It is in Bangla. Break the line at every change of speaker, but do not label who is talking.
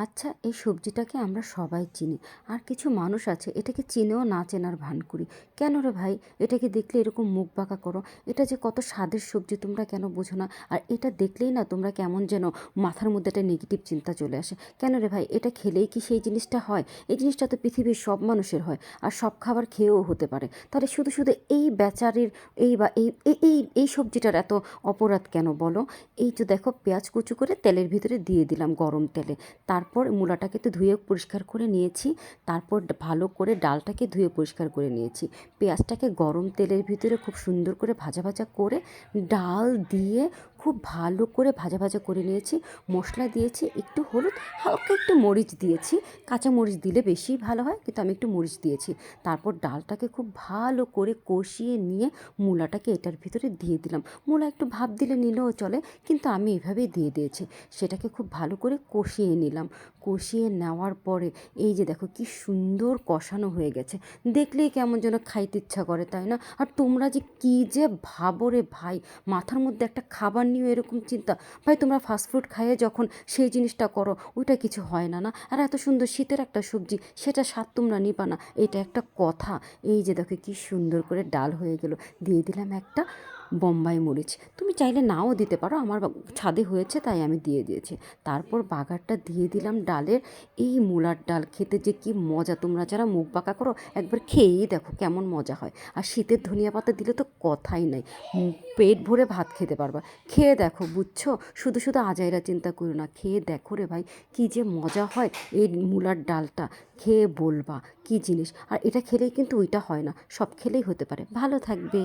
আচ্ছা, এই সবজিটাকে আমরা সবাই চিনি। আর কিছু মানুষ আছে এটাকে চিনেও না চেনার ভান করি। কেন রে ভাই? এটাকে দেখলে এরকম মুখ বাঁকা করো? এটা যে কত স্বাদের সবজি তোমরা কেন বোঝো না? আর এটা দেখলেই না তোমরা কেমন যেন মাথার মধ্যে একটা নেগেটিভ চিন্তা চলে আসে। কেন রে ভাই? এটা খেলেই কি সেই জিনিসটা হয়? এই জিনিসটা তো পৃথিবীর সব মানুষের হয়। আর সব খাবার খেয়েও হতে পারে। তাহলে শুধু শুধু এই বেচারির এই বা এই এই এই এই সবজিটার এত অপরাধ কেন বলো? এই যে দেখো, পেঁয়াজ কুচি করে তেলের ভিতরে দিয়ে দিলাম গরম তেলে। তারপর মূলাটাকে তো ধুয়ে পরিষ্কার করে নিয়েছি। তারপর ভালো করে ডালটাকে ধুয়ে পরিষ্কার করে নিয়েছি। পেঁয়াজটাকে গরম তেলের ভিতরে খুব সুন্দর করে ভাজা ভাজা করে ডাল দিয়ে খুব ভালো করে ভাজা ভাজা করে নিয়েছি। মশলা দিয়েছি, একটু হলুদ, হালকা একটু মরিচ দিয়েছি। কাঁচা মরিচ দিলে বেশি ভালো হয়, কিন্তু আমি একটু মরিচ দিয়েছি। তারপর ডালটাকে খুব ভালো করে কষিয়ে নিয়ে মূলাটাকে এটার ভিতরে দিয়ে দিলাম। মূলা একটু ভাপ দিলে নিলেও চলে, কিন্তু আমি এভাবেই দিয়ে দিয়েছি। সেটাকে খুব ভালো করে কষিয়ে নিলাম। কষিয়ে নেওয়ার পরে এই যে দেখো কি সুন্দর কষানো হয়ে গেছে। দেখলেই কেমন যেন খাইতে ইচ্ছা করে, তাই না? আর তোমরা যে কি যে ভাবো রে ভাই, মাথার মধ্যে একটা খাবার নিয়ে এরকম চিন্তা। ভাই তোমরা ফাস্টফুড খাইয়ে যখন সেই জিনিসটা করো, ওইটা কিছু হয় না না? আর এত সুন্দর শীতের একটা সবজি, সেটা স্বাদ তোমরা নিবা না, এটা একটা কথা? এই যে দেখো কি সুন্দর করে ডাল হয়ে গেল। দিয়ে দিলাম একটা বোম্বাই মরিচ। তুমি চাইলে নাও দিতে পারো, আমার ছাদে হয়েছে তাই আমি দিয়ে দিয়েছি। তারপর বাগারটা দিয়ে দিলাম ডালের। এই মূলার ডাল খেতে যে কি মজা! তোমরা যারা মুখ বাঁকা করো, একবার খেয়েই দেখো কেমন মজা হয়। আর শীতের ধনিয়া পাতা দিলে তো কথাই নাই। পেট ভরে ভাত খেতে পারবা। খেয়ে দেখো, বুঝছো? শুধু শুধু আজাইরা চিন্তা করো না, খেয়ে দেখো রে ভাই, কি যে মজা হয় এই মূলার ডালটা। খেয়ে বলবা কি জিনিস। আর এটা খেলেই কিন্তু ওইটা হয় না, সব খেলেই হতে পারে। ভালো থাকবে।